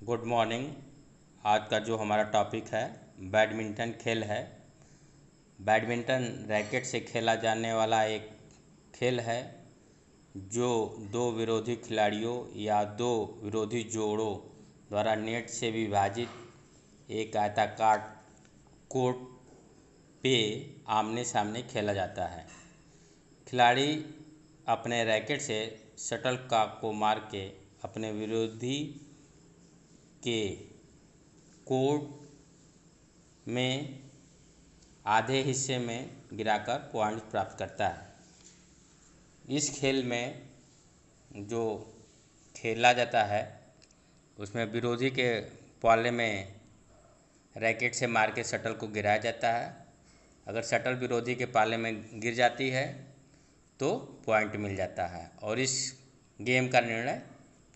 Good morning. आज का जो हमारा टॉपिक है बैडमिंटन खेल है। बैडमिंटन रैकेट से खेला जाने वाला एक खेल है जो दो विरोधी खिलाड़ियों या दो विरोधी जोड़ों द्वारा नेट से विभाजित एक आयताकार कोर्ट पे आमने सामने खेला जाता है। खिलाड़ी अपने रैकेट से शटलकॉक को मार के अपने विरोधी के कोर्ट में आधे हिस्से में गिराकर पॉइंट प्राप्त करता है। इस खेल में जो खेला जाता है उसमें विरोधी के पाले में रैकेट से मार के शटल को गिराया जाता है। अगर शटल विरोधी के पाले में गिर जाती है तो पॉइंट मिल जाता है और इस गेम का निर्णय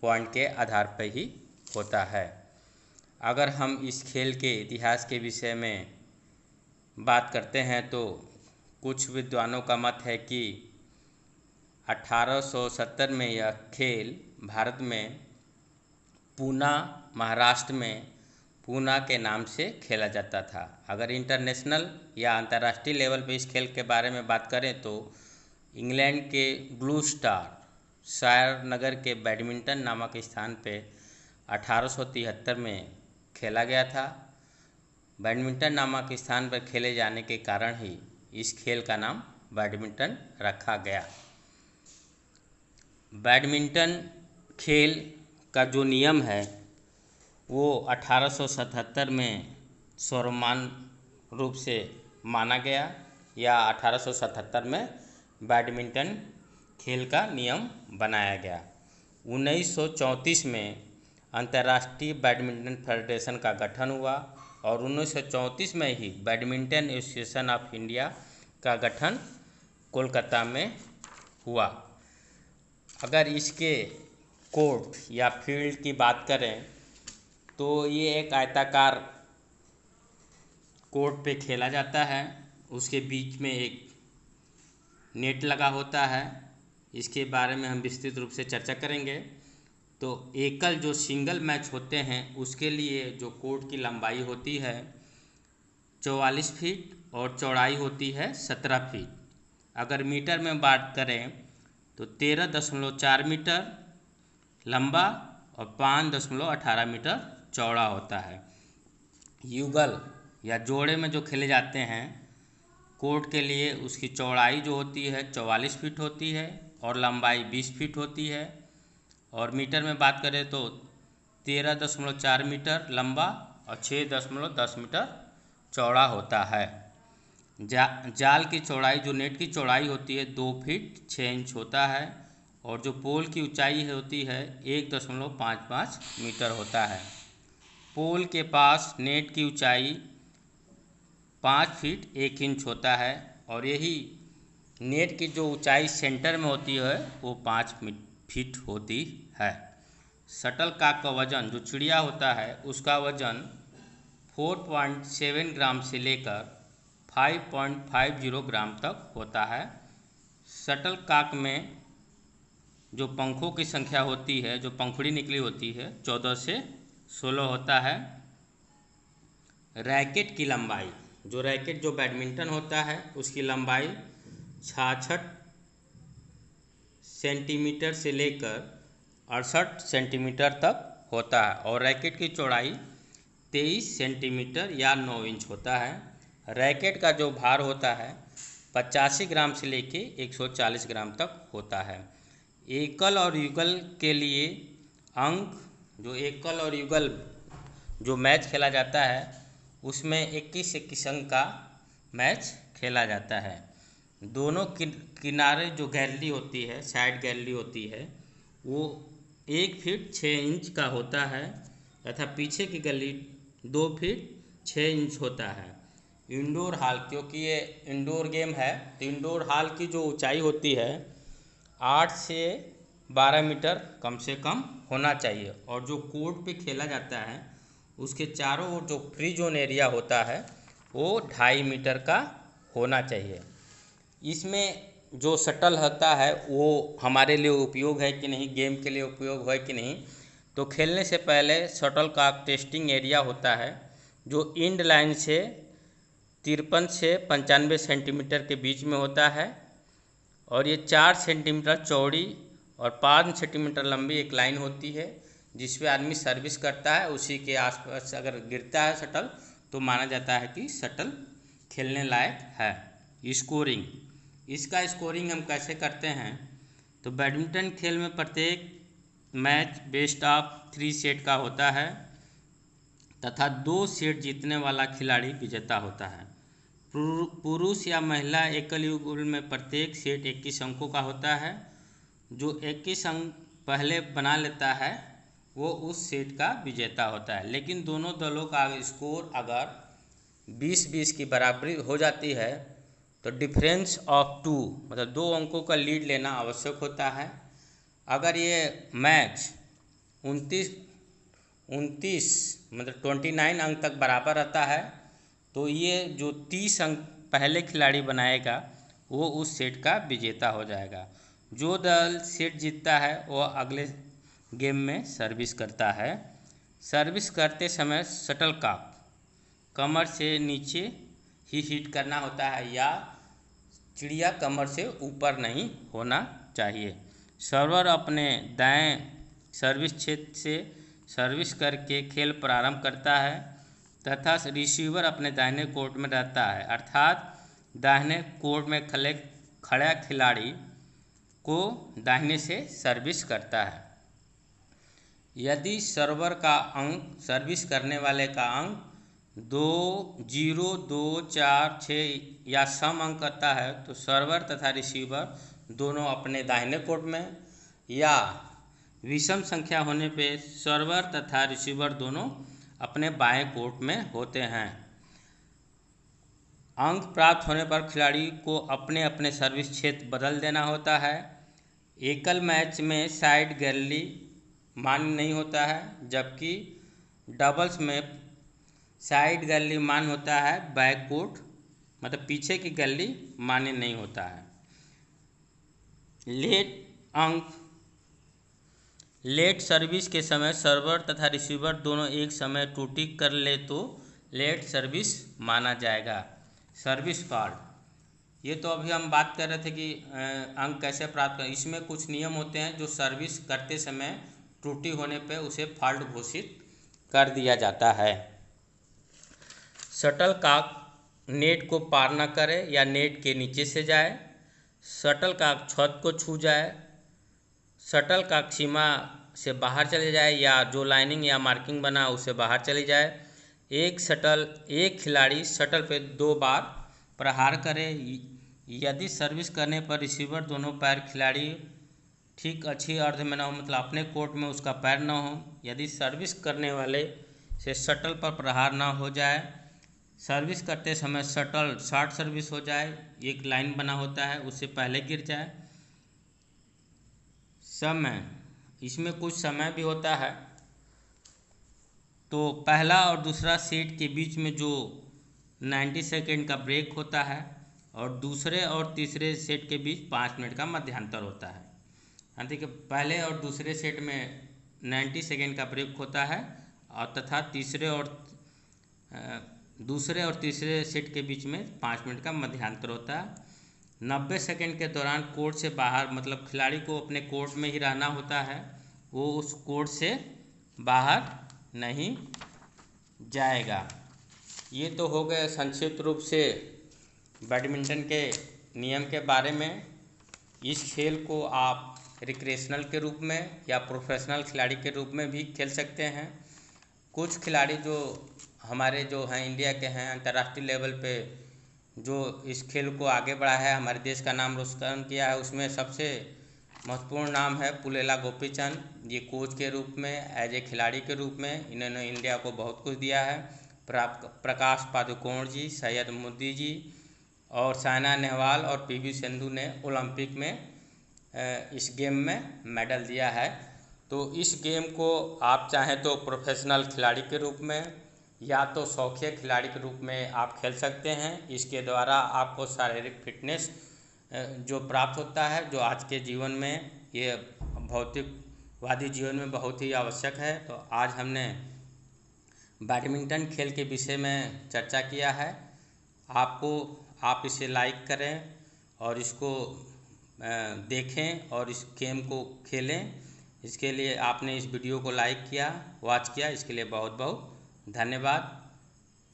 पॉइंट के आधार पर ही होता है। अगर हम इस खेल के इतिहास के विषय में बात करते हैं तो कुछ विद्वानों का मत है कि 1870 में यह खेल भारत में पूना, महाराष्ट्र में पूना के नाम से खेला जाता था। अगर इंटरनेशनल या अंतर्राष्ट्रीय लेवल पे इस खेल के बारे में बात करें तो इंग्लैंड के ब्लू स्टार शायर नगर के बैडमिंटन नामक स्थान पे 1873 में खेला गया था। बैडमिंटन नामक स्थान पर खेले जाने के कारण ही इस खेल का नाम बैडमिंटन रखा गया। बैडमिंटन खेल का जो नियम है वो 1877 में सर्वमान्य रूप से माना गया या 1877 में बैडमिंटन खेल का नियम बनाया गया। 1934 में अंतर्राष्ट्रीय बैडमिंटन फेडरेशन का गठन हुआ और 1934 में ही बैडमिंटन एसोसिएशन ऑफ इंडिया का गठन कोलकाता में हुआ। अगर इसके कोर्ट या फील्ड की बात करें तो ये एक आयताकार कोर्ट पे खेला जाता है। उसके बीच में एक नेट लगा होता है। इसके बारे में हम विस्तृत रूप से चर्चा करेंगे। तो एकल जो सिंगल मैच होते हैं उसके लिए जो कोर्ट की लंबाई होती है 44 फीट और चौड़ाई होती है 17 फीट। अगर मीटर में बात करें तो 13.4 मीटर लंबा और 5.18 मीटर चौड़ा होता है। युगल या जोड़े में जो खेले जाते हैं कोर्ट के लिए उसकी चौड़ाई जो होती है 44 फीट होती है और लंबाई 20 फीट होती है और मीटर में बात करें तो 13.4 मीटर लंबा और 6.10 मीटर चौड़ा होता है। जाल की चौड़ाई जो नेट की चौड़ाई होती है 2 फीट 6 इंच होता है और जो पोल की ऊंचाई होती है 1.55 मीटर होता है। पोल के पास नेट की ऊंचाई 5 फीट 1 इंच होता है और यही नेट की जो ऊंचाई सेंटर में होती है वो 5 फीट होती है। शटलकॉक का वजन जो चिड़िया होता है उसका वजन 4.7 ग्राम से लेकर 5.50 ग्राम तक होता है। शटलकॉक में जो पंखों की संख्या होती है, जो पंखुड़ी निकली होती है 14 से 16 होता है। रैकेट की लंबाई जो रैकेट जो बैडमिंटन होता है उसकी लंबाई 66 सेंटीमीटर से लेकर 68 सेंटीमीटर तक होता है और रैकेट की चौड़ाई 23 सेंटीमीटर या 9 इंच होता है। रैकेट का जो भार होता है 85 ग्राम से लेके 140 ग्राम तक होता है। एकल और युगल के लिए अंक जो एकल और युगल जो मैच खेला जाता है उसमें 21 अंक का मैच खेला जाता है। दोनों किनारे जो गैलरी होती है, साइड गैलरी होती है वो 1 फीट 6 इंच का होता है तथा पीछे की गैलरी 2 फीट 6 इंच होता है। इंडोर हॉल, क्योंकि ये इंडोर गेम है तो इंडोर हॉल की जो ऊंचाई होती है 8 से 12 मीटर कम से कम होना चाहिए और जो कोर्ट पे खेला जाता है उसके चारों ओर जो फ्री जोन एरिया होता है वो 2.5 मीटर का होना चाहिए। इसमें जो शटल होता है वो हमारे लिए उपयोग है कि नहीं, गेम के लिए उपयोग है कि नहीं, तो खेलने से पहले शटल का टेस्टिंग एरिया होता है जो इंड लाइन से 53 से 95 सेंटीमीटर के बीच में होता है, और ये 4 सेंटीमीटर चौड़ी और 5 सेंटीमीटर लंबी एक लाइन होती है जिस पे आदमी सर्विस करता है। उसी के आसपास अगर गिरता है शटल तो माना जाता है कि शटल खेलने लायक है। स्कोरिंग, इसका स्कोरिंग हम कैसे करते हैं, तो बैडमिंटन खेल में प्रत्येक मैच बेस्ट ऑफ 3 सेट का होता है तथा 2 सेट जीतने वाला खिलाड़ी विजेता होता है। पुरुष या महिला एकल युगल में प्रत्येक सेट 21 अंकों का होता है। जो 21 अंक पहले बना लेता है वो उस सेट का विजेता होता है। लेकिन दोनों दलों का स्कोर अगर 20-20 की बराबरी हो जाती है तो डिफरेंस ऑफ 2 मतलब 2 अंकों का लीड लेना आवश्यक होता है। अगर ये मैच 29 मतलब 29 अंक तक बराबर रहता है तो ये जो 30 अंक पहले खिलाड़ी बनाएगा वो उस सेट का विजेता हो जाएगा। जो दल सेट जीतता है वो अगले गेम में सर्विस करता है। सर्विस करते समय शटल कॉक कमर से नीचे ही हिट करना होता है या चिड़िया कमर से ऊपर नहीं होना चाहिए। सर्वर अपने दाएं सर्विस क्षेत्र से सर्विस करके खेल प्रारंभ करता है तथा रिसीवर अपने दाहिने कोर्ट में रहता है, अर्थात दाहिने कोर्ट में खड़ा खिलाड़ी को दाहिने से सर्विस करता है। यदि सर्वर का अंक सर्विस करने वाले का अंक 2, 0, 2, 4, 6 या सम अंक करता है तो सर्वर तथा रिसीवर दोनों अपने दाहिने कोर्ट में, या विषम संख्या होने पे सर्वर तथा रिसीवर दोनों अपने बाएं कोर्ट में होते हैं। अंक प्राप्त होने पर खिलाड़ी को अपने अपने सर्विस क्षेत्र बदल देना होता है। एकल मैच में साइड गैलरी मान्य नहीं होता है, जबकि डबल्स में साइड गैलरी मान्य होता है, बैक कोर्ट मतलब पीछे की गैलरी मान्य नहीं होता है। लेट सर्विस के समय सर्वर तथा रिसीवर दोनों एक समय त्रुटि कर ले तो लेट सर्विस माना जाएगा। सर्विस फॉल्ट, ये तो अभी हम बात कर रहे थे कि अंक कैसे प्राप्त करें। इसमें कुछ नियम होते हैं जो सर्विस करते समय त्रुटि होने पे उसे फॉल्ट घोषित कर दिया जाता है। शटल कॉक नेट को पार न करे या नेट के नीचे से जाए, शटल कॉक छत को छू जाए, शटल कॉक सीमा से बाहर चले जाए या जो लाइनिंग या मार्किंग बना उससे बाहर चली जाए। एक खिलाड़ी शटल पे 2 बार प्रहार करे। यदि सर्विस करने पर रिसीवर दोनों पैर खिलाड़ी ठीक अच्छी अर्ध में न हो, मतलब अपने कोर्ट में उसका पैर न हो, यदि सर्विस करने वाले से शटल पर प्रहार न हो जाए, सर्विस करते समय शटल शॉर्ट सर्विस हो जाए, एक लाइन बना होता है उससे पहले गिर जाए। समय, इसमें कुछ समय भी होता है। तो पहला और दूसरा सेट के बीच में जो 90 सेकेंड का ब्रेक होता है और दूसरे और तीसरे सेट के बीच 5 मिनट का मध्यांतर होता है। यानी कि पहले और दूसरे सेट में 90 सेकेंड का ब्रेक होता है और तथा दूसरे और तीसरे सेट के बीच में 5 मिनट का मध्यांतर होता है। 90 सेकेंड के दौरान कोर्ट से बाहर, मतलब खिलाड़ी को अपने कोर्ट में ही रहना होता है, वो उस कोर्ट से बाहर नहीं जाएगा। ये तो हो गए संक्षिप्त रूप से बैडमिंटन के नियम के बारे में। इस खेल को आप रिक्रेशनल के रूप में या प्रोफेशनल खिलाड़ी के रूप में भी खेल सकते हैं। कुछ खिलाड़ी जो हमारे जो हैं इंडिया के हैं, अंतर्राष्ट्रीय लेवल पे जो इस खेल को आगे बढ़ाया है, हमारे देश का नाम रोशन किया है, उसमें सबसे महत्वपूर्ण नाम है पुलेला गोपीचंद। ये कोच के रूप में, एज ए खिलाड़ी के रूप में इन्होंने इंडिया को बहुत कुछ दिया है। प्रकाश पादुकोण जी, सैयद मुद्दी जी और साइना नेहवाल और पीवी सिंधु ने ओलंपिक में इस गेम में मेडल दिया है। तो इस गेम को आप चाहें तो प्रोफेशनल खिलाड़ी के रूप में या तो शौकिया खिलाड़ी के रूप में आप खेल सकते हैं। इसके द्वारा आपको शारीरिक फिटनेस जो प्राप्त होता है, जो आज के जीवन में ये भौतिक वादी जीवन में बहुत ही आवश्यक है। तो आज हमने बैडमिंटन खेल के विषय में चर्चा किया है। आप इसे लाइक करें और इसको देखें और इस गेम को खेलें। इसके लिए आपने इस वीडियो को लाइक किया, वॉच किया, इसके लिए बहुत बहुत धन्यवाद।